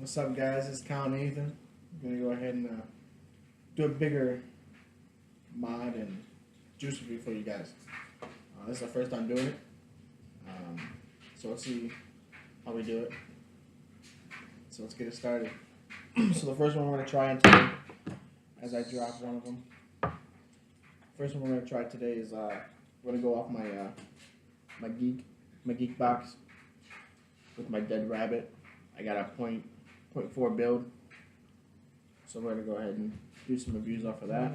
What's up, guys? It's Kyle and Ethan. I'm gonna go ahead and do a bigger mod and juice review for you guys. This is our first time doing it, so let's see how we do it. So let's get it started. So the first one we're gonna try on today, as I drop one of them. First one we're gonna try today is we're gonna go off my geek box with my dead rabbit. I got a .4 build, so we're gonna go ahead and do some reviews off of that.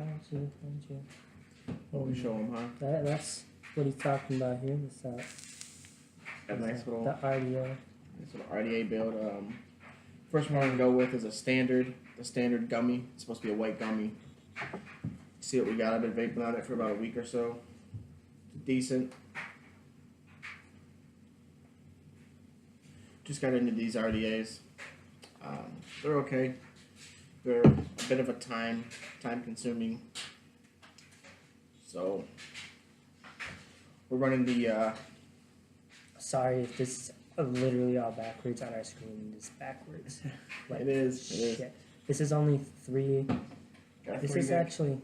What we show them, huh? That's what he's talking about here. This Got a nice little the RDA. Nice little RDA build. First one I'm gonna go with is the standard gummy. It's supposed to be a white gummy. See what we got. I've been vaping on it for about a week or so. Decent. Just got into these RDAs. They're okay. They're a bit of a time consuming. So we're running the. Sorry if this is literally all backwards on our screen. It's backwards. Like, it is. This is only 3. This is Nick. actually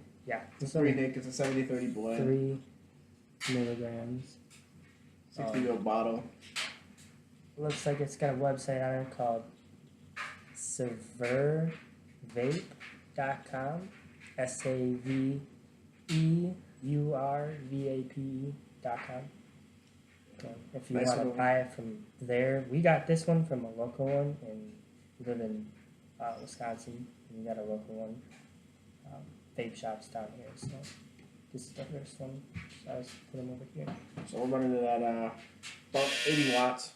It's 3 Nick. It's a 70-30 blend. 3 milligrams. 60 ml bottle. Looks like it's got a website on it called severvape.com. SAVEURVAPE.com. If you want to buy it from there, we got this one from a local one, and we live in Wisconsin. And we got a local one. Vape shops down here, so this is the first one. So I just put them over here. So we're running it at about 80 watts.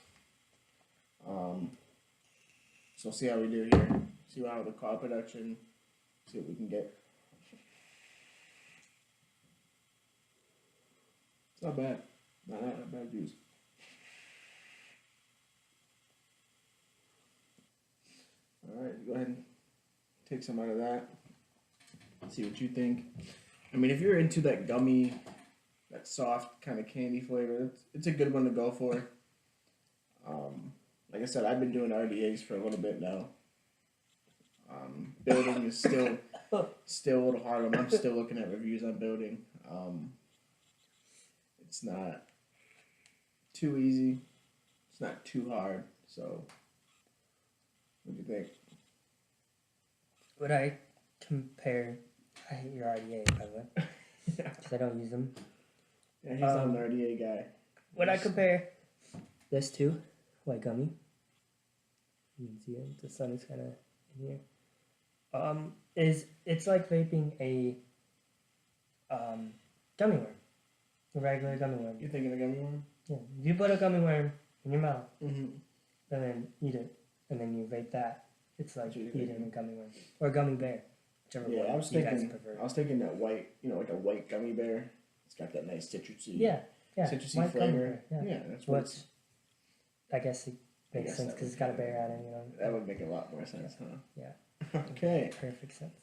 So see how we do here. See how the car production. See what we can get. It's not bad. Not bad juice. Alright, go ahead and take some out of that. See what you think. I mean, if you're into that gummy, that soft kind of candy flavor, it's a good one to go for. Like I said, I've been doing RDAs for a little bit now. Building is still a little hard. I'm still looking at reviews on building. It's not too easy. It's not too hard. So, what do you think? Would I compare? I hate your RDA, by the way, because I don't use them. Yeah, he's not an RDA guy. Would I compare this to white gummy? You can see it. The sun is kind of in here. It's like vaping a gummy worm, a regular gummy worm. You thinking of gummy worm? Yeah, you put a gummy worm in your mouth, Mm-hmm. and then eat it, and then you vape that. It's like That's eating a gummy worm or a gummy bear, whichever one I was you guys thinking. prefer. I was thinking that white, like a white gummy bear. It's got that nice citrusy. Yeah, Citrusy white gummy flavor. bear, Yeah, that's what. Which I guess it makes sense because it's got a bear on it, you know. That would make a lot more sense, huh? Yeah. Okay. Perfect sense.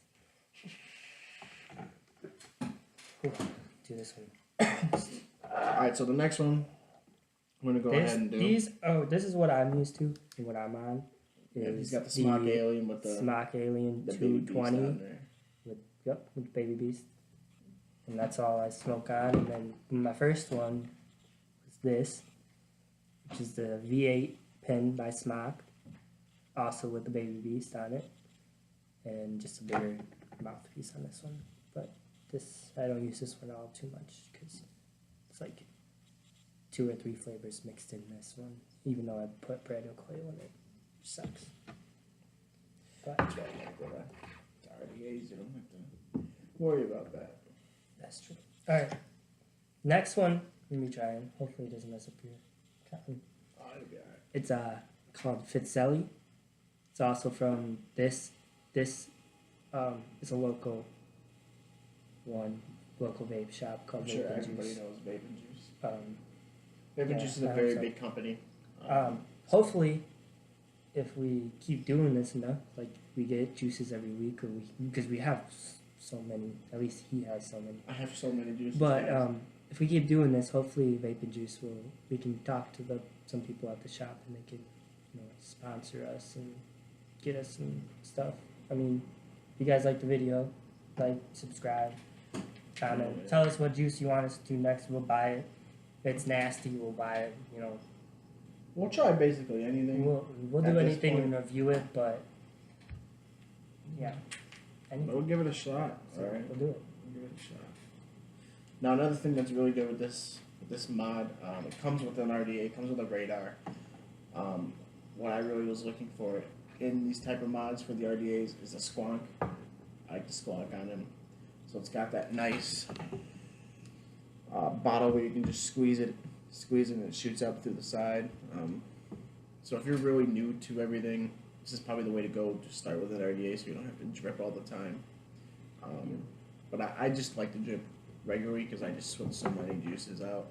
Ooh, do this one. Alright, so the next one I'm gonna go ahead and do. This is what I'm used to and what I'm on. He's got the Smock Alien with the Smock Alien the baby beast 220 on there. with Baby Beast. And that's all I smoke on. And then my first one was this, which is the V8 pen by Smock, also with the Baby Beast on it. And just a bigger mouthpiece on this one. But I don't use this one all too much because it's like 2 or 3 flavors mixed in this one, even though I put brand new coil in it. Which sucks. But That's why you gotta go to RDAs. You don't have to worry about that. that's true. Alright. Next one, let me try it. Hopefully it doesn't mess up your cotton. Oh, it'll be alright. It's called Fitzelli. It's also from this is a local vape shop called I'm sure Vape and everybody Juice. knows Vape and Juice. Yeah, Vape and Juice is a I hope very so. big company. Hopefully, if we keep doing this enough, like we get juices every week, because we have so many. At least he has so many. I have so many juices. But guys. if we keep doing this, hopefully Vape and Juice we can talk to some people at the shop and they can sponsor us and get us some stuff. I mean, if you guys like the video, like, subscribe, comment, Yeah. tell us what juice you want us to do next. We'll buy it. If it's nasty, we'll buy it. You know, We'll try basically anything. we'll At do this anything point. and review it, but yeah, But anything. we'll give it a shot. So All right. we'll do it. We'll give it a shot. Now another thing that's really good with this mod, it comes with an RDA, it comes with a radar. What I really was looking for in these type of mods for the RDAs is a squonk. I like the squonk on them. So it's got that nice bottle where you can just squeeze it and it shoots up through the side. So if you're really new to everything, this is probably the way to go. Just start with an RDA so you don't have to drip all the time. But I just like to drip regularly because I just switch so many juices out.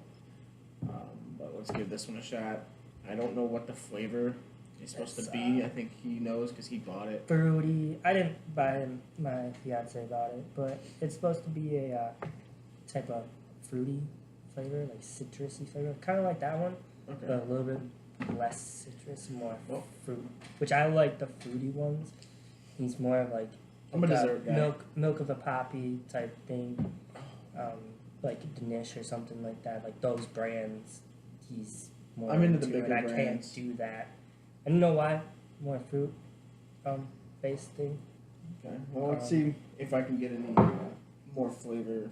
But let's give this one a shot. I don't know what the flavor is supposed to be. I think he knows because he bought it. Fruity. I didn't buy it. My fiance bought it, but it's supposed to be a type of fruity flavor, like citrusy flavor, kind of like that one, Okay. but a little bit less citrus, more Well- fruit. Which I like the fruity ones. He's more of like I'm a dessert guy. milk of a poppy type thing, like Danish or something like that. Like those brands, he's more. I'm into the into, bigger and I brands. can't do that. I don't know why. More fruit, based thing. Okay. Well, let's see if I can get any more flavor.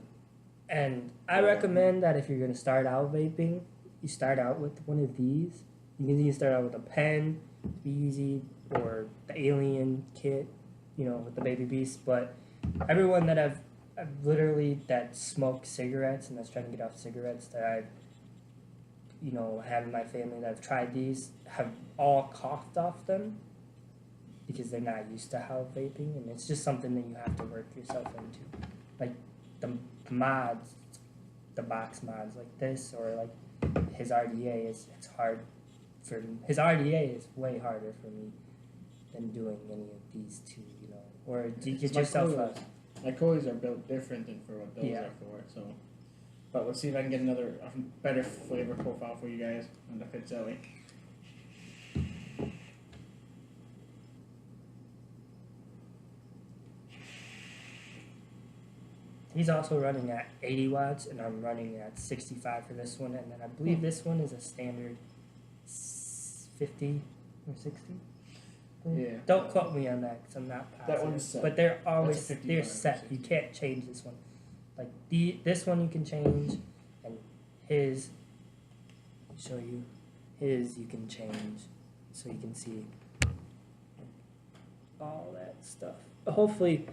And I recommend that if you're gonna start out vaping, you start out with one of these. You can either start out with a pen, be easy, or the Alien kit, you know, with the Baby Beast. But everyone that I've literally that smoked cigarettes and that's trying to get off cigarettes that I've, you know, had in my family that have tried these have all coughed off them because they're not used to how vaping, and it's just something that you have to work yourself into. Like the mods, the box mods like this, or like his RDA it's hard for me. His RDA is way harder for me than doing any of these two, you know. Or do you get yourself a My coilies are built different than for what those Yeah. are for. So, but let's see if I can get another better flavor profile for you guys on the Fitzelli. He's also running at 80 watts, and I'm running at 65 for this one, and then I believe this one is a standard 50 or 60. Yeah. Don't quote me on that because I'm not positive. That one's set. But they're That's a always 55 they're or set. 60. You can't change this one. Like this one you can change, and his. Show you, his you can change, so you can see all that stuff. Hopefully,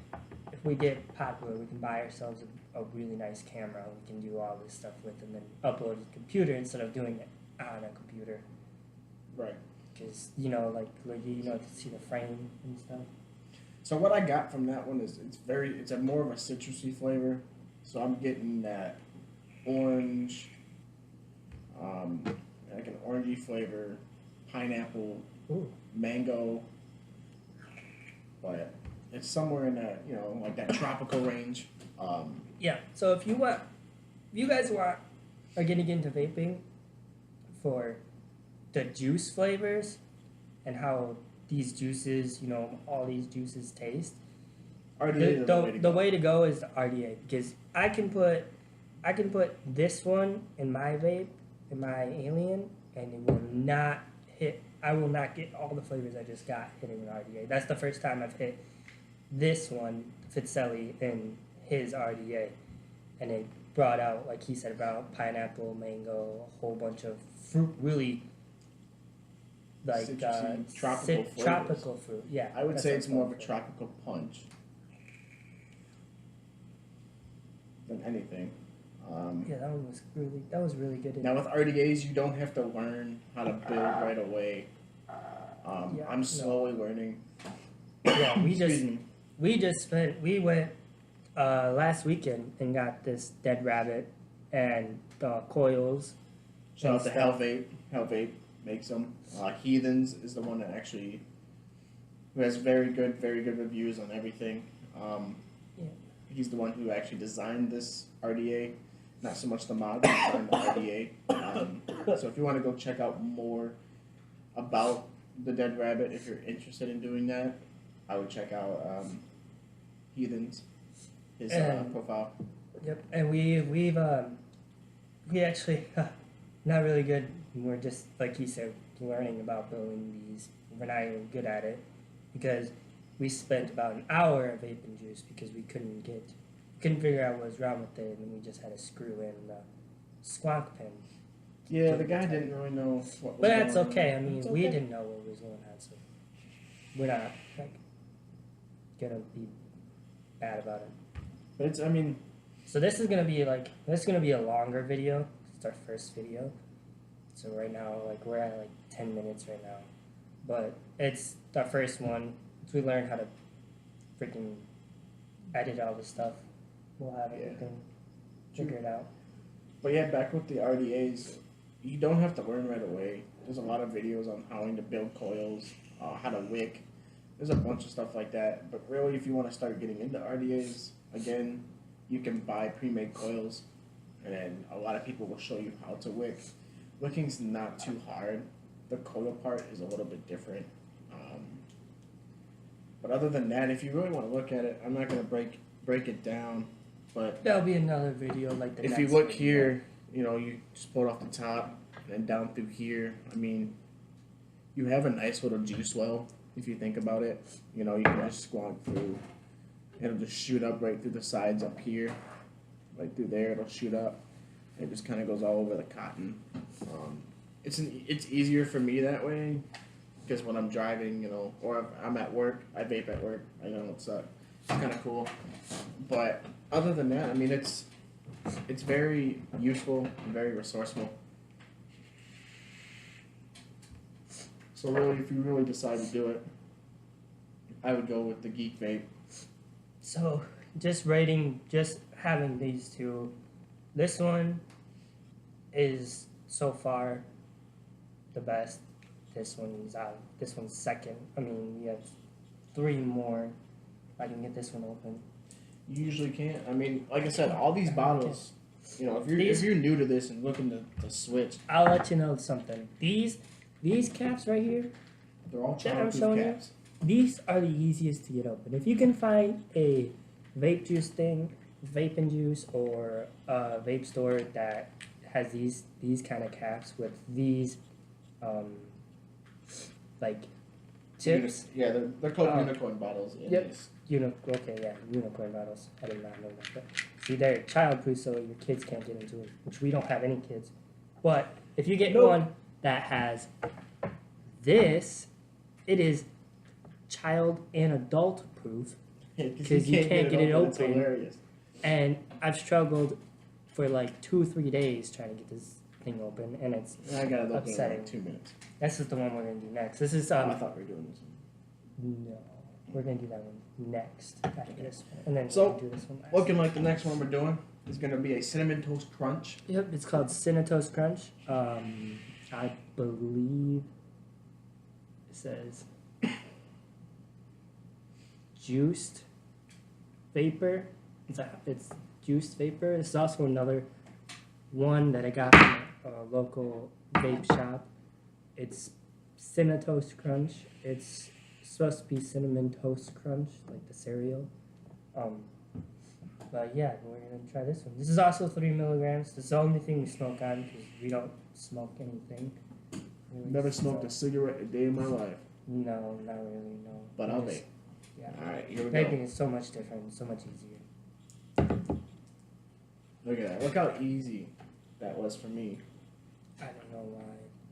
if we get popular, we can buy ourselves a really nice camera we can do all this stuff with, and then upload to the computer instead of doing it on a computer. Right. Because you know, like you know, to see the frame and stuff. So what I got from that one is it's a more of a citrusy flavor. So I'm getting that orange, like an orangey flavor, pineapple, Ooh. mango, but it's somewhere in that, you know, like that tropical range. Yeah. So if you guys are getting into vaping for the juice flavors and how these juices, you know, all these juices taste, RDA is the way to go is the RDA, because I can put this one in my vape, in my Alien, and it will not hit. I will not get all the flavors I just got hitting an RDA. That's the first time I've hit this one, Fitzelli, in his RDA, and it brought out, like he said, about pineapple, mango, a whole bunch of fruit, really. Like Citrusy, tropical flavors. tropical fruit, yeah. I would that's say what it's I'm more of going a for. tropical punch than anything. Yeah, that was really good. Now with RDAs, you don't have to learn how to build right away. Yeah, I'm no. slowly learning. Yeah, Excuse me. we went last weekend and got this dead rabbit and coils. Shout out to and Hell stuff. Vape. Hell Vape makes them. Heathens is the one that actually who has very good reviews on everything. Yeah. He's the one who actually designed this RDA, not so much the mod, but designed the RDA. So if you want to go check out more about the Dead Rabbit, if you're interested in doing that, I would check out Heathens, his profile. Yep, and we actually not really good. We're just like you said, learning about building these. We're not even good at it because we spent about an hour of vaping juice because we couldn't figure out what was wrong with it, and we just had to screw in the squawk pin. Yeah, the guy didn't really know what was But going that's okay. on. I mean, It's we okay. didn't know what was going on, so we're not like gonna be bad about it. But it's, I mean, So this is gonna be a longer video. It's our first video. So right now, like we're at like 10 minutes right now, but it's our first one. Once we learn how to freaking edit all this stuff, we'll have everything figured out. but yeah, back with the RDAs, you don't have to learn right away. There's a lot of videos on how to build coils, how to wick. There's a bunch of stuff like that. But really, if you want to start getting into RDAs, again, you can buy pre-made coils, and then a lot of people will show you how to wick. Wicking's not too hard. The coil part is a little bit different. But other than that, if you really want to look at it, I'm not going to break it down. But That'll be another video like the if next you look video. here, you know, you just pull it off the top and then down through here. I mean, you have a nice little juice well if you think about it. You know, you can just squonk through. It'll just shoot up right through the sides up here, right through there. It'll shoot up. It just kind of goes all over the cotton. It's easier for me that way because when I'm driving, you know, or if I'm at work, I vape at work. I know it's kind of cool. But other than that, I mean, it's very useful and very resourceful. So really, if you really decide to do it, I would go with the Geek Vape. So just having these two, this one is so far the best. This one's second. I mean, we have 3 more. If I can get this one open. You usually can't. I mean, like I said, all these bottles. You know, if you're new to this and looking to switch, I'll let you know something. These caps right here, they're all that I'm childproof showing caps. these are the easiest to get open. If you can find a vape juice thing, vaping juice, or a vape store that has these kind of caps with these like tips. Yeah, they're called unicorn bottles. Yep. Unicorn bottles. I did not know that. But see, they're childproof, so your kids can't get into it, which we don't have any kids. But if you get one that has this, it is child and adult proof because you can't get it open. It's hilarious. And I've struggled for like 2-3 days trying to get this thing open, and it's I got it open in upsetting. like 2 minutes. This is the one we're gonna do next. This is I thought we were doing this one. no, we're gonna do that one next after this one, and then So, we're gonna do this one last. Looking like the next one we're doing is going to be a cinnamon toast crunch. Yep, it's called Cinnatoast Crunch. I believe it says juiced vapor. It's juiced vapor. It's also another one that I got from a local vape shop. It's Cinnatoast Crunch. It's supposed to be cinnamon toast crunch, like the cereal. But yeah, we're gonna try this one. This is also 3 milligrams. This is the only thing we smoke on because we don't smoke anything. Really. Never smoked a cigarette a day in my life. No, not really. No. But I'll vape. Yeah. All right, here we Vaping go. is so much different, so much easier. Look at that. Look how easy that was for me. I don't know why.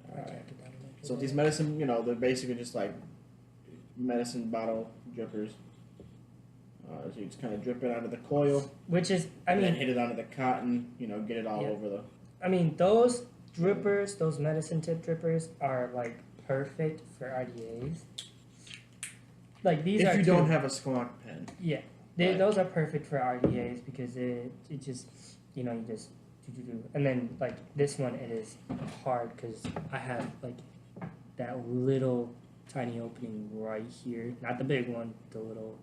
I Alright. can't get down there. So these medicine, you know, they're basically just like medicine bottle drippers. So you just kind of drip it onto the coil, Which is, I and then mean, hit it onto the cotton. You know, get it all Yeah. over the. those drippers, those medicine tip drippers, are like perfect for RDAs. Like these are. If you two- don't have a squonk pen. Yeah, Right. those are perfect for RDAs because it just you just do. And then like this one, it is hard because I have like that little tiny opening right here, not the big one, the little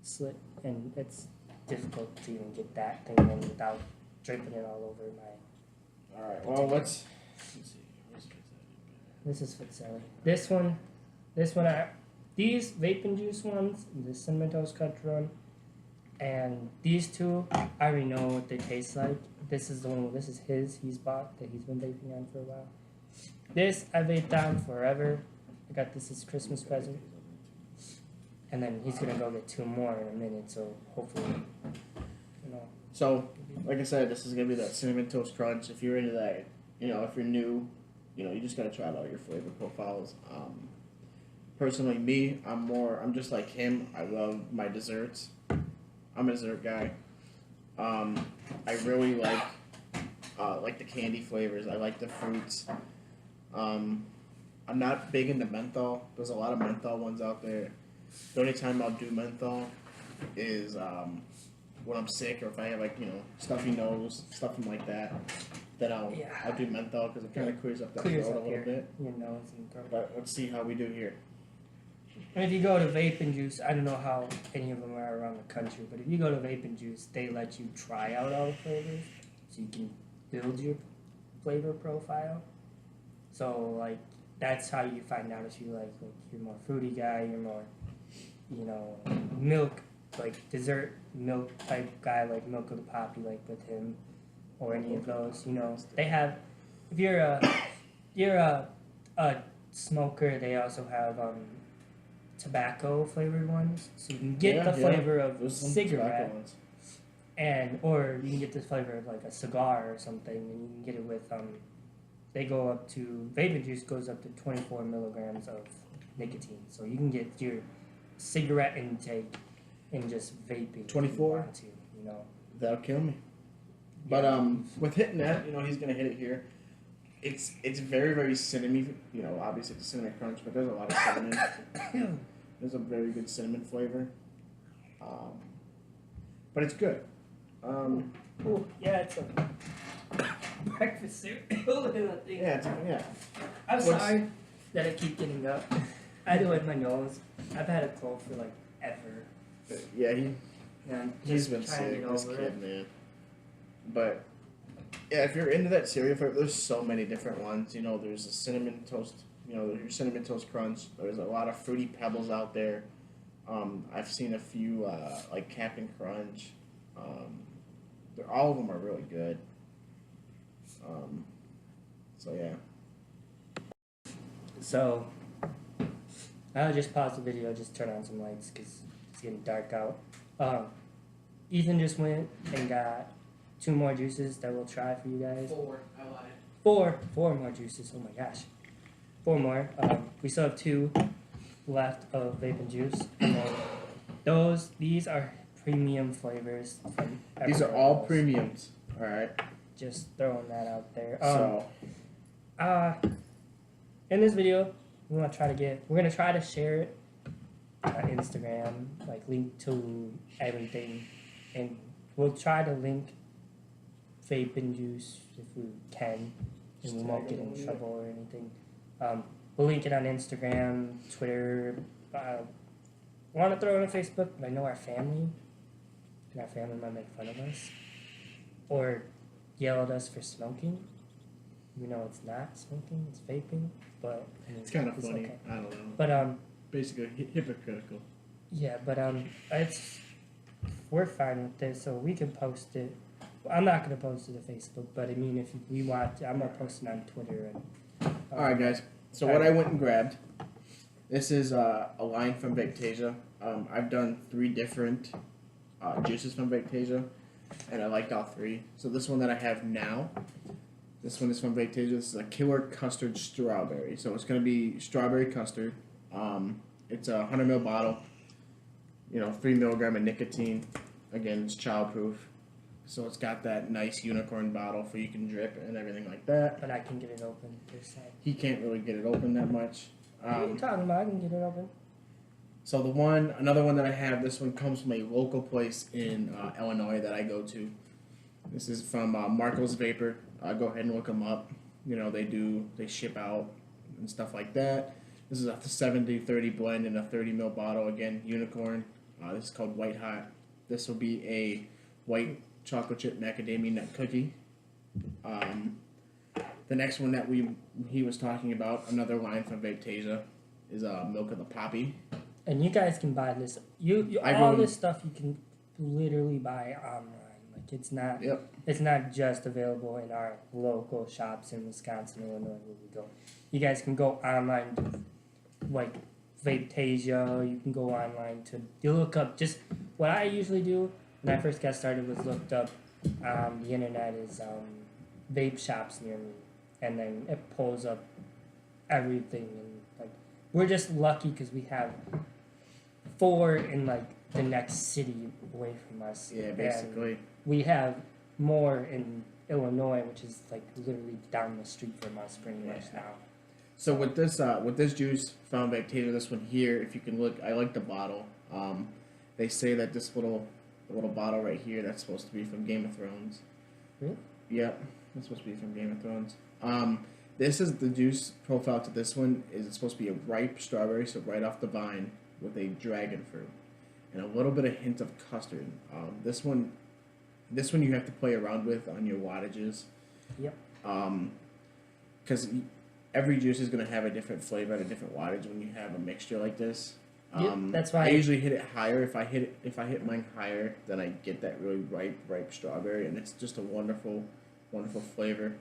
slit, and it's difficult to even get that thing in without dripping it all over my. All right. Well, let's see. Where's it This is for Sally. This one, these vape and juice ones, the cinnamon toast crunch one, and these two, I already know what they taste like. This is the one. This is his. He's bought that he's been vaping on for a while. This I vaped on forever. I got this as Christmas present, and then he's gonna go get 2 more in a minute. So hopefully, you know. So, like I said, this is gonna be that cinnamon toast crunch. If you're into that, you know, if you're new, you know, you just gotta try out all your flavor profiles. Personally, me, I'm just like him. I love my desserts. I'm a dessert guy. I really like the candy flavors. I like the fruits. I'm not big into menthol. There's a lot of menthol ones out there. The only time I'll do menthol is when I'm sick or if I have like, you know, stuffy nose, something like that. Then I'll do menthol because it kind of clears up that throat a little bit. Your nose and throat. But let's see how we do here. And if you go to vape and juice, I don't know how any of them are around the country, but if you go to vape and juice, they let you try out all the flavors, so you can build your flavor profile. So like that's how you find out if you like you're more fruity guy, you're more, you know, milk, like dessert milk type guy, like Milk of the Poppy, like with him, or any of those. You know, they have. If you're a smoker, they also have tobacco flavored ones, so you can get the flavor of cigarette, and or you can get the flavor of like a cigar or something, and you can get it with they go up to vape juice goes up to 24 milligrams of nicotine, so you can get your cigarette intake in just vaping. 24, you know, that'll kill me. But with hitting that, you know, he's gonna hit it here. It's very, very cinnamon. You know, obviously it's a cinnamon crunch, but there's a lot of cinnamon. There's a very good cinnamon flavor. But it's good. Ooh, yeah, it's a breakfast cereal. Yeah. I'm sorry that I keep getting up. I do it in my nose. I've had a cold for like ever. Yeah, he's just been trying to sick. get This over kid, it. man. But yeah, if you're into that cereal flavor, there's so many different ones. You know, there's a cinnamon toast. You know, your cinnamon toast crunch. There's a lot of fruity pebbles out there. I've seen a few like Captain Crunch. All of them are really good. So yeah. So I'll just pause the video, just turn on some lights because it's getting dark out. Ethan just went and got 2 more juices that we'll try for you guys. 4, I lied. 4 more juices. Oh my gosh, 4 more. We still have 2 left of vape and juice. And then these are premium flavors. From These are all premiums. All right. Just throwing that out there. In this video, we're gonna try to share it on Instagram, like link to everything, and we'll try to link vape and juice if we can, and we won't get in trouble or anything. We'll link it on Instagram, Twitter. Want to throw it on Facebook, but I know our family might make fun of us or yell at us for smoking. You know, it's not smoking; it's vaping. But it's kind of funny. Okay. I don't know. But basically hypocritical. Yeah, but we're fine with this, so we can post it. I'm not gonna post it to Facebook, but I mean, if we want, I'm gonna post it on Twitter. And all right, guys. So what I went and grabbed. This is a line from Vapetasia. I've done 3 different juices from Vapetasia, and I liked all 3. So this one that I have now, this one is from Vapetasia. This is a Killer Custard Strawberry. So it's going to be strawberry custard. It's a 100 ml bottle. You know, 3 milligram of nicotine. Again, it's childproof. So it's got that nice unicorn bottle for you can drip and everything like that. But I can get it open this side. He can't really get it open that much. What are you talking about? I can get it open. So another one that I have, this one comes from a local place in Illinois that I go to. This is from Marco's Vapor. Go ahead and look them up. You know, they ship out and stuff like that. This is a 70-30 blend in a 30 ml bottle. Again, unicorn. This is called White Hot. This will be a white chocolate chip macadamia nut cookie. Then The next one that he was talking about, another line from Vapetasia, is Milk of the Poppy. And you guys can buy this. All this stuff you can literally buy online. Like it's not just available in our local shops in Wisconsin, Illinois, where we go. You guys can go online to like Vapetasia. You can go online to look up. Just what I usually do when I first got started was looked up the internet is vape shops near me, and then it pulls up everything. And like we're just lucky because we have 4 in like the next city away from us. Yeah, basically. And we have more in Illinois, which is like literally down the street from us pretty much now. So with this juice found Vapetasia, this one here, if you can look, I like the bottle. They say that this little bottle right here, that's supposed to be from Game of Thrones. Really? Yep, that's supposed to be from Game of Thrones. This is the juice profile to this one. Is it's supposed to be a ripe strawberry, so right off the vine, with a dragon fruit and a little bit of hint of custard. This one you have to play around with on your wattages. Yep. Because every juice is going to have a different flavor at a different wattage when you have a mixture like this. Yep, that's why I usually hit it higher. If I hit mine higher, then I get that really ripe strawberry, and it's just a wonderful flavor.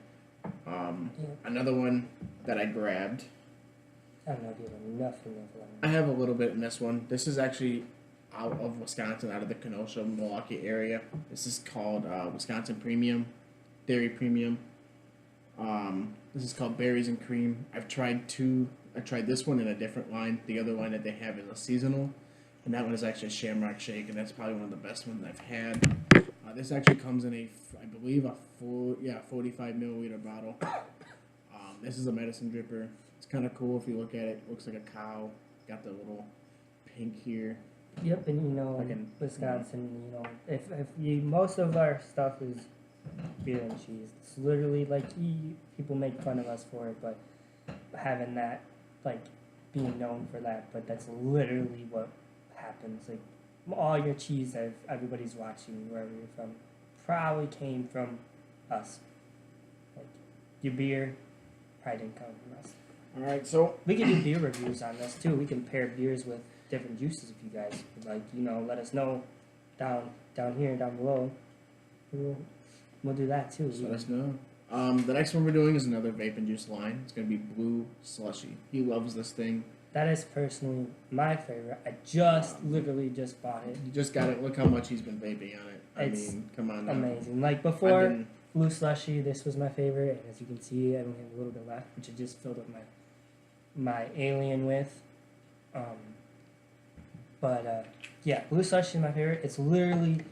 Another one that I grabbed. I don't know if you have nothing of lemon. I have a little bit in this one. This is actually out of Wisconsin, out of the Kenosha, Milwaukee area. This is called Wisconsin Premium, Dairy Premium. This is called Berries and Cream. I tried this one in a different line. The other line that they have is a seasonal, and that one is actually a Shamrock Shake, and that's probably one of the best ones I've had. This actually comes in I believe a 45 milliliter bottle. This is a medicine dripper. It's kind of cool if you look at it. It looks like a cow. Got the little pink here. Yep, and in Wisconsin, if most of our stuff is beer and cheese. It's literally like people make fun of us for it, but having that, like being known for that, but that's literally what happens. Like all your cheese that everybody's watching wherever you're from probably came from us. Like your beer probably didn't come from us. All right, so we can do beer reviews on this too. We can pair beers with different juices if you guys would like. Let us know down here and down below. We'll do that too. So let us know. The next one we're doing is another vape and juice line. It's going to be Blue Slushy. He loves this thing. That is personally my favorite. I literally just bought it. You just got it. Look how much he's been vaping on it. I mean, come on now. Amazing. Like before Blue Slushy, this was my favorite. And as you can see, I only have a little bit left, which I just filled up my Alien with. Yeah, Blue Slushy is my favorite. It's literally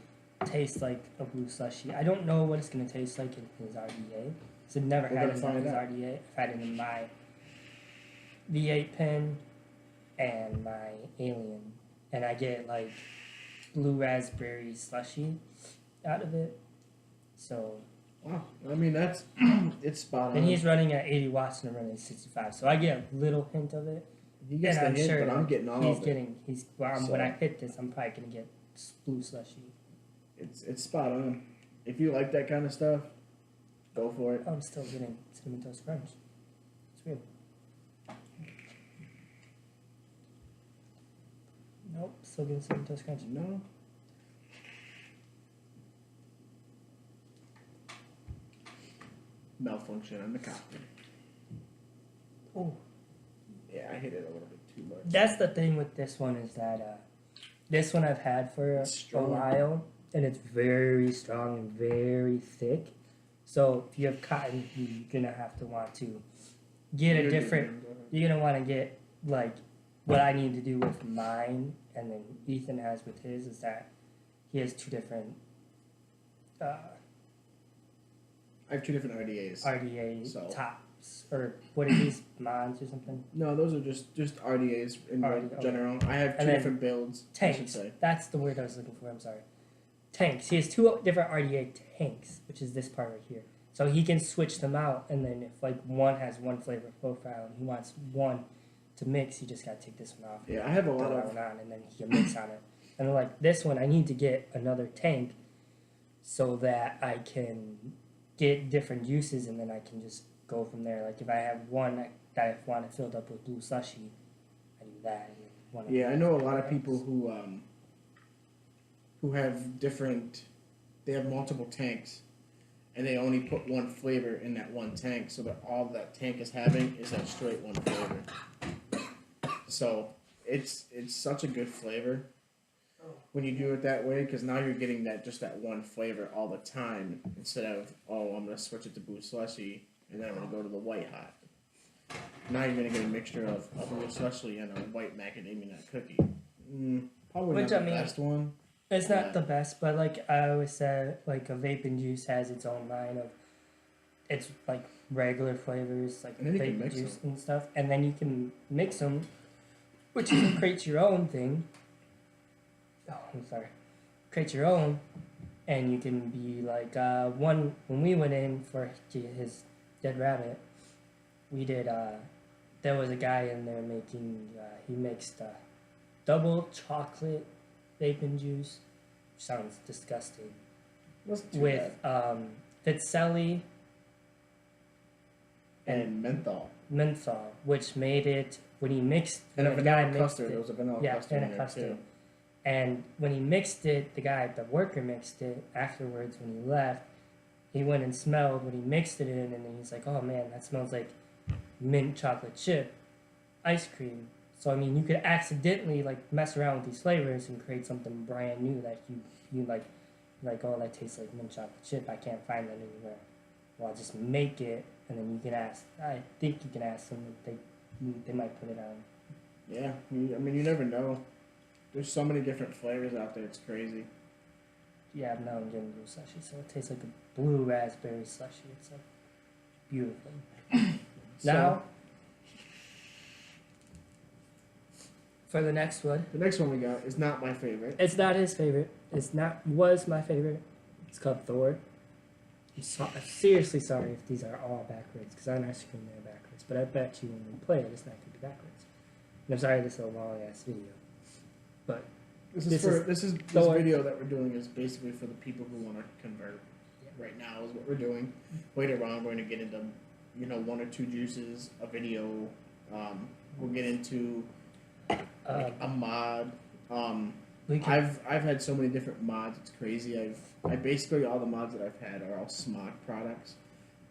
tastes like a Blue Slushy. I don't know what it's going to taste like in his RDA. So I've never had it in his RDA. I've had it in my V8 pen and my Alien. And I get like blue raspberry slushy out of it. So... Wow. I mean, that's... it's spot on. And he's running at 80 watts and I'm running at 65. So I get a little hint of it. He gets the hint, but I'm getting all of it. When I hit this, I'm probably going to get blue slushy. It's spot on. If you like that kind of stuff, go for it. Oh, I'm still getting Cinnamon Toast Crunch. It's weird. Nope, still getting Cinnamon Toast Crunch. No. Malfunction on the copy. Oh. Yeah, I hit it a little bit too much. That's the thing with this one is that this one I've had for a while, and it's very strong and very thick. So if you have cotton, you're gonna have to want to get a different. You're gonna want to get like what I need to do with mine, and then Ethan has with his is that he has two different. I have two different RDAs. RDA tops, or what are these, mods or something? No, those are just RDAs in general. I have two different builds. Tanks. I should say. That's the word I was looking for. I'm sorry. Tanks. He has two different RDA tanks, which is this part right here. So he can switch them out, and then if like one has one flavor profile and he wants one to mix, he just got to take this one off. Yeah, I have a lot of one on, and then he can mix on it. And like this one, I need to get another tank so that I can get different juices, and then I can just go from there. Like if I have one that I want it filled up with blue slushy, I do that. And Yeah, I know a lot of people who have different. They have multiple tanks, and they only put one flavor in that one tank, so that all that tank is having is that straight one flavor. So it's such a good flavor when you do it that way, because now you're getting that one flavor all the time instead of, oh, I'm gonna switch it to blue slushy and then I'm gonna go to the white hot. Now you're gonna get a mixture of a blue slushy and a white macadamia nut cookie. Probably not the best one. It's not the best, but like I always said, like a vape and juice has its own line of, it's like regular flavors, like vape and juice and stuff, and then you can mix them, which is create your own thing. Oh, I'm sorry. Create your own, and you can be like when we went in for his dead rabbit, we did. There was a guy in there making. He mixed double chocolate bacon juice, which sounds disgusting. With Fitzelli and menthol, which made it when he mixed. And a vanilla custard. There was a vanilla custard in there too. And when he mixed it, the worker mixed it afterwards when he left. He went and smelled when he mixed it in, and then he's like, "Oh man, that smells like mint chocolate chip ice cream." So I mean, you could accidentally like mess around with these flavors and create something brand new that you like, oh, that tastes like mint chocolate chip. I can't find that anywhere. Well, I'll just make it, and then you can ask. I think you can ask them if they might put it on. Yeah, I mean, you never know. There's so many different flavors out there. It's crazy. Yeah, now I'm getting blue slushy, so it tastes like a blue raspberry slushy. It's like beautiful. Now, for the next one. The next one we got is not my favorite. It's not his favorite. Was my favorite. It's called Thor. I'm seriously sorry if these are all backwards, because on our screen they're backwards. But I bet you when we play it, it's not going to be backwards. And I'm sorry this is a long ass video. But this video that we're doing is basically for the people who want to convert. Yeah. Right now is what we're doing. Later on, we're going to get into one or two juices, a video. We'll get into a mod. I've had so many different mods. It's crazy. I basically all the mods that I've had are all Smog products.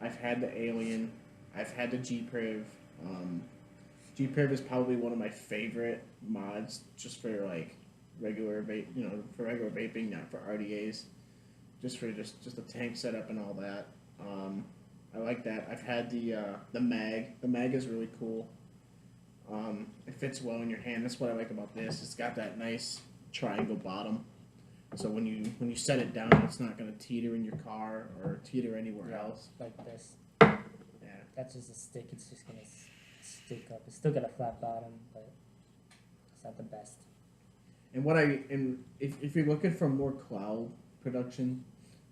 I've had the Alien. I've had the G-Priv. G-Priv is probably one of my favorite mods, just for like regular vape, for regular vaping, not for RDAs, just for just the tank setup and all that. I like that. I've had the mag. The mag is really cool. It fits well in your hand. That's what I like about this. It's got that nice triangle bottom, so when you set it down, it's not going to teeter in your car or teeter anywhere else. Like this. Yeah. That's just a stick. It's just going to stick up. It's still got a flat bottom, but it's not the best. And if you're looking for more cloud production,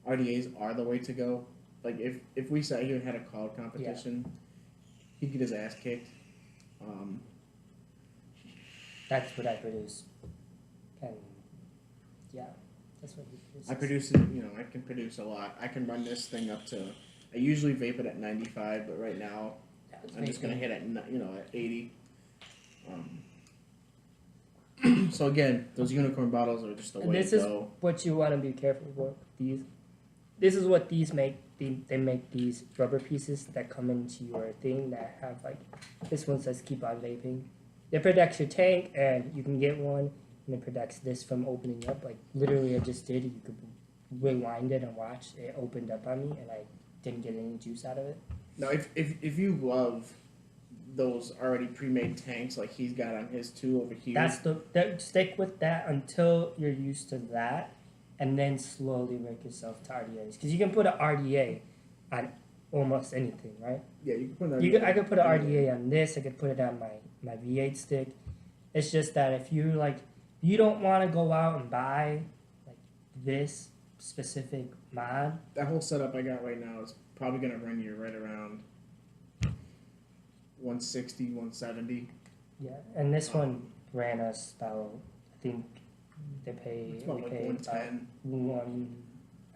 RDAs are the way to go. Like if we sat here and had a cloud competition, he'd get his ass kicked. That's what I produce. And that's what he produces. I produce it. I can produce a lot. I can run this thing up to. I usually vape it at 95, but right now I'm just gonna hit at 80. So again, those unicorn bottles are just the way to go. This is what you want to be careful with. This is what these make. They make these rubber pieces that come into your thing that have like, this one says keep on vaping. It protects your tank, and you can get one, and it protects this from opening up. Like literally, I just did. You could rewind it and watch. It opened up on me, and I didn't get any juice out of it. Now, if you love those already pre-made tanks like he's got on his two over here, stick with that until you're used to that, and then slowly work yourself to RDAs. Because you can put an RDA on almost anything, right? Yeah, you can put an RDA. I could put an RDA on this. I could put it on my V8 stick. It's just that if you don't want to go out and buy like this specific mod. That whole setup I got right now is probably going to run you right around 160, 170. Yeah, and this one ran us about, I think they paid about 110.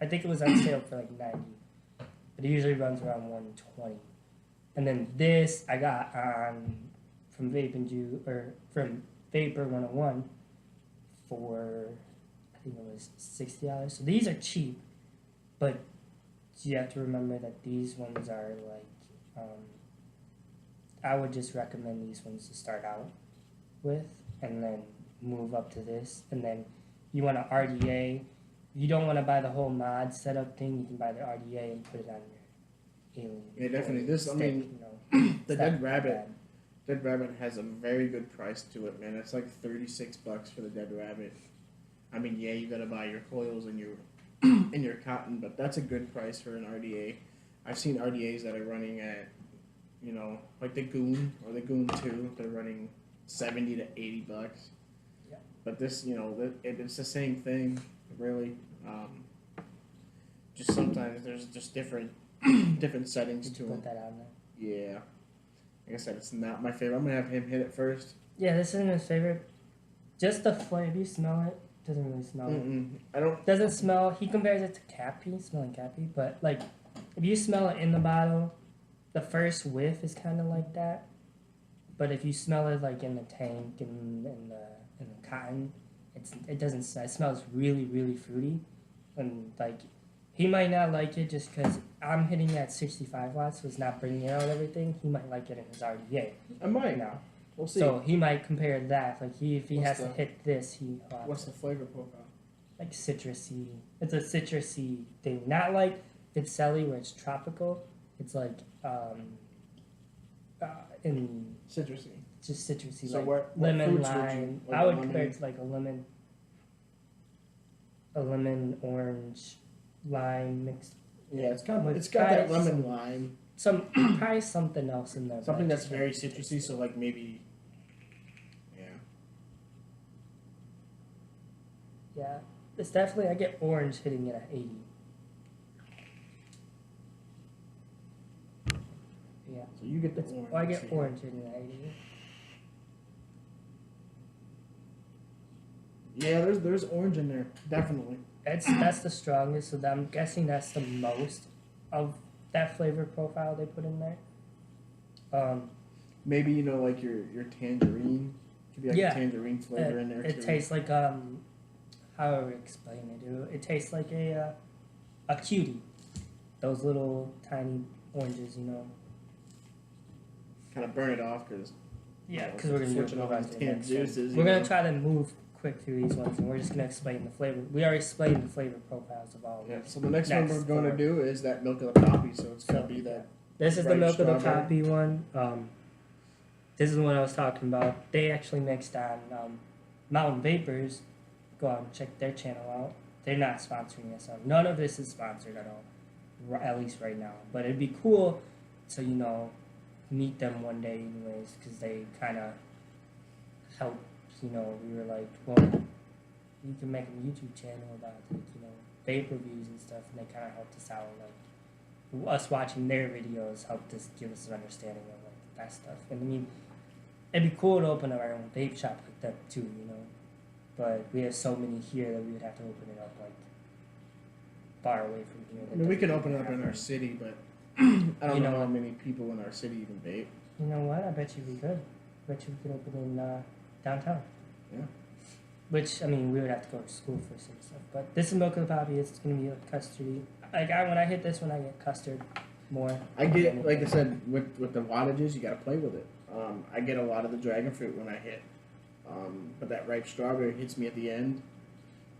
I think it was on sale for like 90, but it usually runs around 120. And then this I got on from Vape and Ju or from Vapor 101 for I think it was $60. So these are cheap, but you have to remember that these ones are like I would just recommend these ones to start out with, and then move up to this, and then you want an RDA. If you don't want to buy the whole mod setup thing, you can buy the RDA and put it on your alien. Yeah, definitely. This, stick, I mean, you know, the it's Dead not Rabbit. bad. Dead Rabbit has a very good price to it, man. It's like $36 for the Dead Rabbit. I mean, yeah, you gotta buy your coils and your and your cotton, but that's a good price for an RDA. I've seen RDAs that are running at, you know, like the Goon or the Goon 2. They're running $70 to $80. Yeah. But this, you know, it's the same thing, really. Just sometimes there's just different settings Did to you them. put that on there? Yeah. Like I said, it's not my favorite. I'm gonna have him hit it first. Yeah, this isn't his favorite. Just the flavor. If you smell it, doesn't really smell it. I don't. Doesn't smell. He compares it to Cappy, smelling Cappy, but like if you smell it in the bottle, the first whiff is kind of like that. But if you smell it like in the tank and in the cotton, it doesn't. It smells really really fruity, and like he might not like it just because I'm hitting at 65 watts, so it's not bringing out everything. He might like it in his RDA. I might. Now. We'll see. So he might compare that. Like if he What's has the- to hit this, What's the flavor profile? like citrusy. It's a citrusy thing. Not like Vitselli where it's tropical. It's like in Citrusy. just citrusy, So like what lemon, fruits would you lime. like? I would lemon? compare it to like a lemon, orange, lime mixed. Yeah, it's got with it's got that probably lemon some- lime. Some probably something else in there. but Something I that's just very can't taste citrusy. it. So like maybe. Yeah. Yeah, it's definitely. I get orange hitting it at 80. Yeah. So you get the It's, orange. well, I let's get see. orange in that 80. Yeah, there's orange in there, definitely. That's the strongest, so I'm guessing that's the most of that flavor profile they put in there. Maybe you know like your tangerine. Could be like Yeah. a tangerine flavor in there It too. tastes like how do I explain it? It tastes like a cutie. Those little tiny oranges, you know. Kind of burn it off because. Yeah, because we're gonna switching move over on these to the canned next one. juices. We're you gonna know. try to move quick through these ones, and we're just gonna explain the flavor. We already explained the flavor profiles of all of Yeah. them. So the next one Next we're going to for- do is that milk of the poppy. So it's gonna So, be that. This is the ripe milk of the strawberry. poppy one. This is the one I was talking about. They actually mixed on Mountain Vapors. Go out and check their channel out. They're not sponsoring us. None of this is sponsored at all, at least right now. But it'd be cool to meet them one day, anyways, because they kind of helped. We were like, well, you can make a YouTube channel about vape reviews and stuff, and they kind of helped us out. Like us watching their videos helped us give us an understanding of like that stuff. And I mean, it'd be cool to open up our own vape shop like that too, But we have so many here that we would have to open it up like far away from here. I mean, we can open it up in our city, but I don't You know know- how many people in our city even vape. You know what? I bet you we could. I bet you we could open in downtown. Yeah. Which, I mean, we would have to go to school for some stuff. But this is milk of the poppy. It's going to be like custardy. When I hit this one, I get custard more. I get, like I said, with the wattages, you got to play with it. I get a lot of the dragon fruit when I hit, but that ripe strawberry hits me at the end,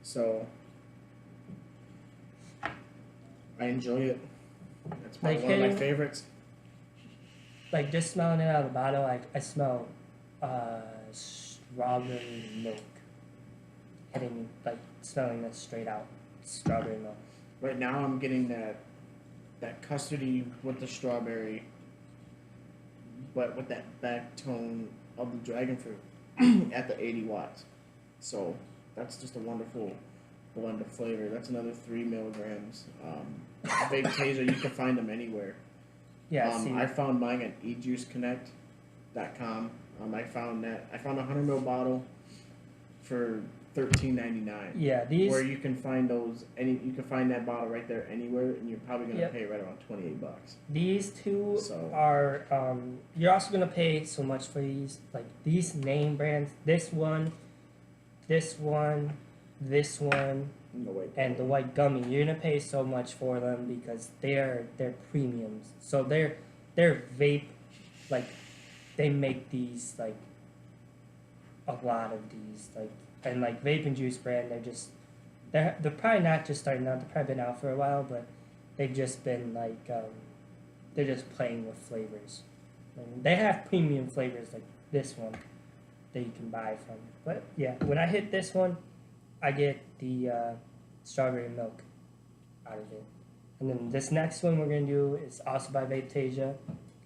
so I enjoy it. That's probably Like one of my hitting- favorites. Like, just smelling it out of the bottle, I smell strawberry milk. Hitting, like, smelling this straight out. Strawberry milk. Right now, I'm getting that custardy with the strawberry, but with that back tone of the dragon fruit at the 80 watts. So that's just a wonderful blend of flavor. That's another 3 milligrams. Vape Taser, you can find them anywhere. Yeah, see. I found mine at ejuiceconnect.com. I found a 100 ml bottle for $13.99. Yeah, these. Where you can find you can find that bottle right there anywhere, and you're probably gonna Yep. pay right around $28. These two So- are. You're also gonna pay so much for these, like these name brands. This one, this one, this one, and the white gummy. You're gonna pay so much for them because they're premiums. So they're vape, like they make these like a lot of these like, and like vape and juice brand. They're probably not just starting out. They've probably been out for a while, but they've just been like they're just playing with flavors. And they have premium flavors like this one that you can buy from. But yeah, when I hit this one, I get the strawberry milk out of it. And then this next one we're gonna do is also by Vapetasia,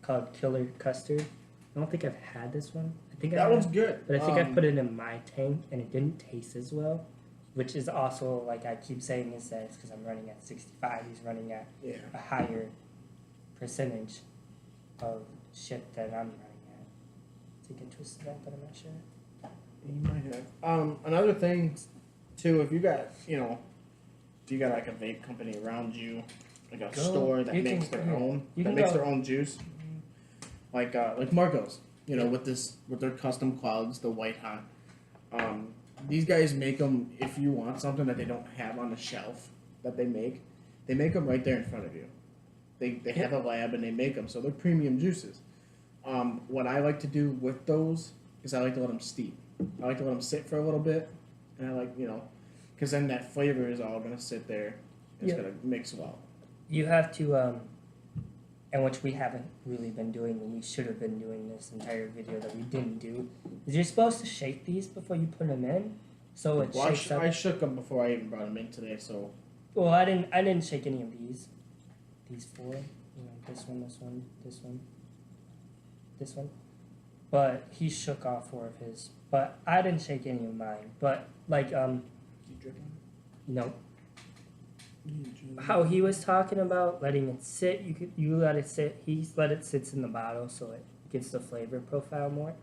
called Killer Custard. I don't think I've had this one. I think That one's good. but I think I put it in my tank and it didn't taste as well, which is also like I keep saying is that it's because I'm running at 65. He's running at a higher percentage of shit that I'm running at. So you can twist that, but I'm not sure. You might have. Another thing, too, if you got, do you got like a vape company around you, like a store that makes their own juice, like Marco's, with their custom clouds, the white hot. These guys make them if you want something that they don't have on the shelf that they make them right there in front of you. They have a lab and they make them, so they're premium juices. What I like to do with those is I like to let them steep. I like to let them sit for a little bit, and I like, because then that flavor is all going to sit there. It's going to mix well. You have to, and which we haven't really been doing, and we should have been doing this entire video that we didn't do, is you're supposed to shake these before you put them in, so it shakes up. I shook them before I even brought them in today, so. Well, I didn't shake any of these. These four, this one, this one, this one, this one. But he shook off 4 of his. But I didn't shake any of mine. But like You drip on it? no. How he was talking about letting it sit, you let it sit. He let it sit in the bottle so it gets the flavor profile more,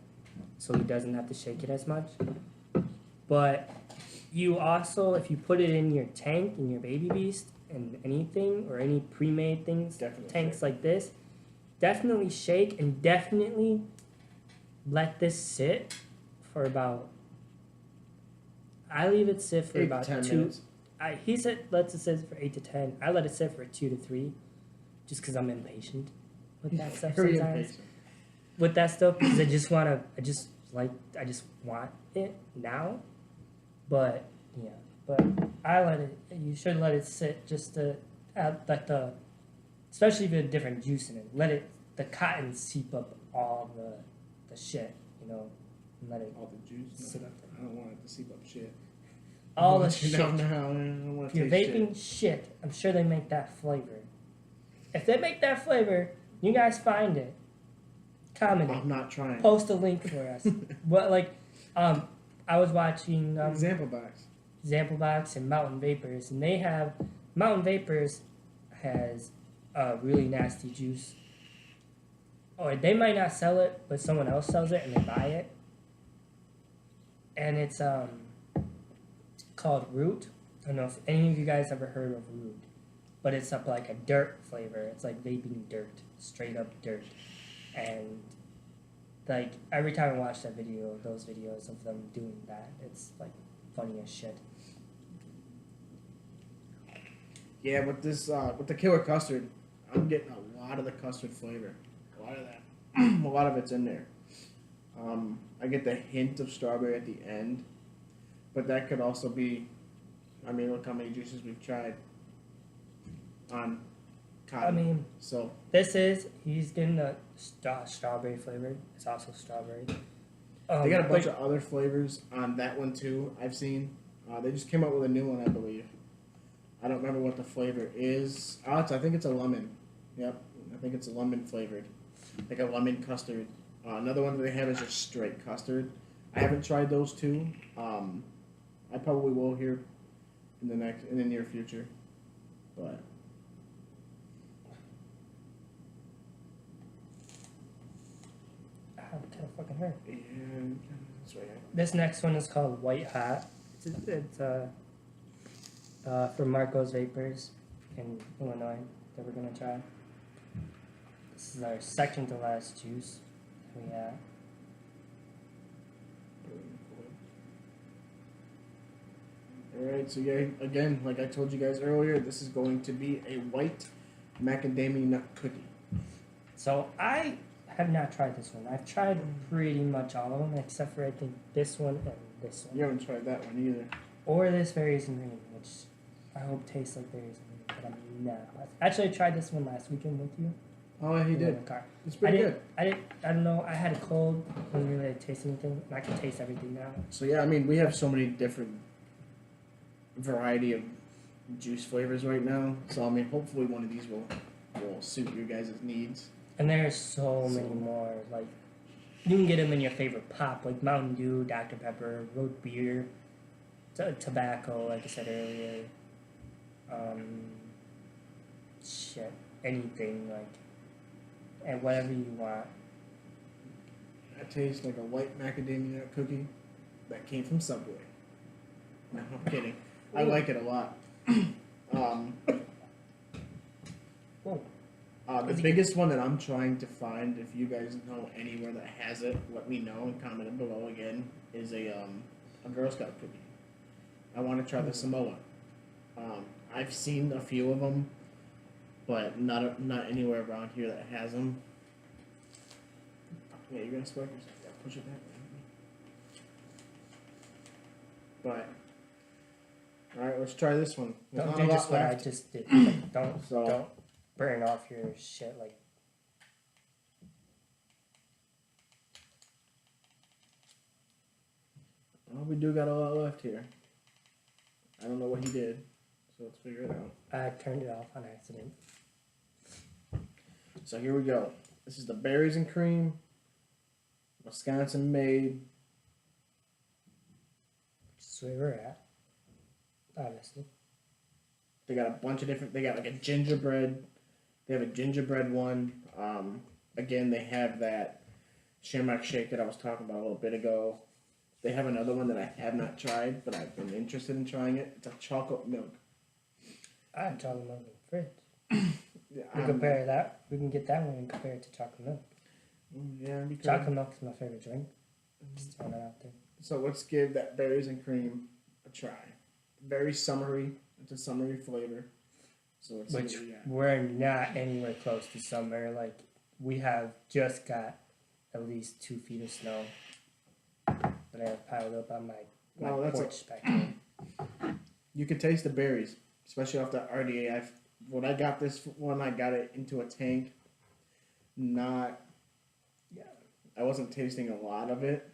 so he doesn't have to shake it as much. But you also, if you put it in your tank, in your Baby Beast, and anything or any pre-made things, tanks like this, definitely shake and definitely let this sit for about. I leave it sit for about 10 2. minutes. He said lets it sit for 8 to 10. I let it sit for 2 to 3, just because I'm impatient with that stuff Very sometimes. impatient. With that stuff, because I just want it now. But yeah, but I let it. You should let it sit just to let especially if you have different juice in it. Let the cotton seep up all the shit, and let it All the juice? sit up there. I don't want it to seep up shit. All the shit. No, I don't want If to you're taste vaping shit, I'm sure they make that flavor. If they make that flavor, you guys find it. Comment it. I'm not trying. Post a link for us. I was watching Example box. Example Box and Mountain Vapors, and they have Mountain Vapors has a really nasty juice. Or they might not sell it, but someone else sells it and they buy it. And it's called Root. I don't know if any of you guys ever heard of Root, but it's up like a dirt flavor. It's like vaping dirt, straight up dirt. And like every time I watch those videos of them doing that, it's like funny as shit. Yeah, with this, with the killer custard, I'm getting a lot of the custard flavor. A lot of that. A lot of it's in there. I get the hint of strawberry at the end, but that could also be, look how many juices we've tried on cotton. So he's getting a strawberry flavor. It's also strawberry. They got a bunch of other flavors on that one too, I've seen. They just came out with a new one, I believe. I don't remember what the flavor is. I think it's a lemon. Yep, I think it's a lemon flavored. Like a lemon custard. Another one that they have is just straight custard. I haven't tried those two. I probably will here in the near future. But it kind of fucking hurt. yeah, it's this way. This next one is called White Hot. It's from Marco's Vapors in Illinois that we're gonna try. This is our second to last juice that we have. Alright, so yeah, again, like I told you guys earlier, this is going to be a white macadamia nut cookie. So I have not tried this one. I've tried pretty much all of them except for I think this one and this one. You haven't tried that one either. Or this berries and cream, which I hope tastes like berries and cream, but I'm not. Actually, I tried this one last weekend with you. Oh, he in did. the car. It's pretty good. I don't know. I had a cold. Couldn't really taste anything. I can taste everything now. So yeah, I mean, we have so many different variety of juice flavors right now. So I mean, hopefully one of these will suit your guys' needs. And there's so many more. Like, you can get them in your favorite pop, like Mountain Dew, Dr. Pepper, root beer, tobacco, like I said earlier. Anything, like, and whatever you want. That tastes like a white macadamia nut cookie that came from Subway. No, I'm kidding. I like it a lot. The biggest one that I'm trying to find, if you guys know anywhere that has it, let me know and comment below again, is a Girl Scout cookie. I want to try the Samoa. I've seen a few of them, but not anywhere around here that has them. Yeah, you're gonna spark yourself. Yeah, push it back. But all right, let's try this one. Don't do just what I just did. Don't burn off your shit like. Well, we do got a lot left here. I don't know what he did, so let's figure it out. I turned it off on accident. So here we go. This is the berries and cream, Wisconsin made. This is where we're at. Obviously. They got a bunch of different. They got like a gingerbread. They have a gingerbread one. Again, they have that shamrock shake that I was talking about a little bit ago. They have another one that I have not tried, but I've been interested in trying it. It's a chocolate milk. I have chocolate milk in the fridge. Yeah, we compare that. We can get that one and compare it to chocolate milk. Yeah, because chocolate milk is my favorite drink. Just throwing that out there. So let's give that berries and cream a try. Very summery. It's a summery flavor. So let's see what we got. We're not anywhere close to summer. Like, we have just got at least 2 feet of snow that I have piled up on my porch back here. You can taste the berries, especially off the RDA. When I got this one, I got it into a tank. I wasn't tasting a lot of it.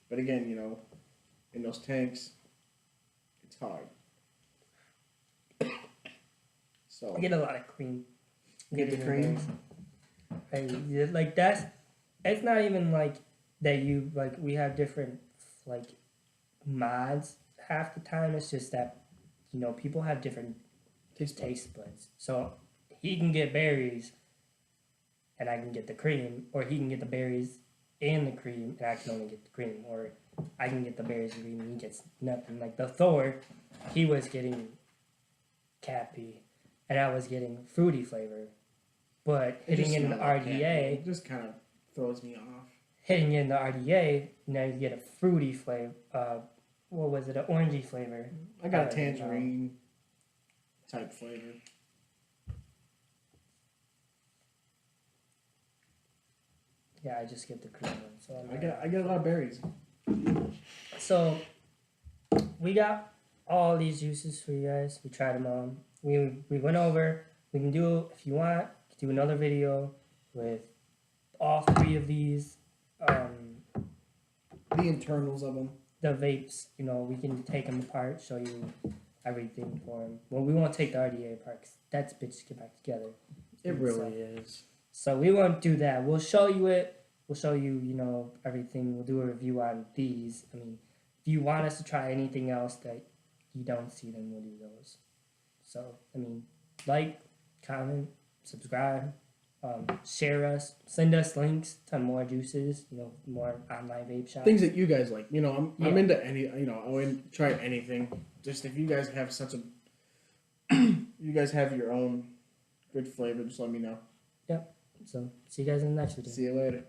But again, you know, in those tanks, it's hard. So I get a lot of cream. Get the cream? Like, that's, it's not even like that you, like, we have different, like, mods half the time. It's just that, you know, people have different taste buds. So he can get berries and I can get the cream, or he can get the berries and the cream and I can only get the cream, or I can get the berries and cream and he gets nothing. Like the Thor, he was getting cappy and I was getting fruity flavor, but hitting in the RDA, it just kind of throws me off. Hitting in the RDA, now you get a fruity flavor. What was it? An orangey flavor. I got a tangerine type flavor. Yeah, I just get the cream one. So I get a lot of berries. So we got all these juices for you guys. We tried them all. We went over. We can do, if you want, do another video with all 3 of these. The internals of them. The vapes, you know, we can take them apart, show you everything for them. Well, we won't take the RDA apart because that's bitch get back together. It really is. So we won't do that. We'll show you it. We'll show you, you know, everything. We'll do a review on these. I mean, if you want us to try anything else that you don't see, then we'll do those. So, I mean, like, comment, subscribe, share us, send us links to more juices, more online vape shops. Things that you guys like. I'm Yeah. into any. I would try anything. Just if you guys have you guys have your own good flavor, just let me know. Yep. So see you guys in the next video. See you later.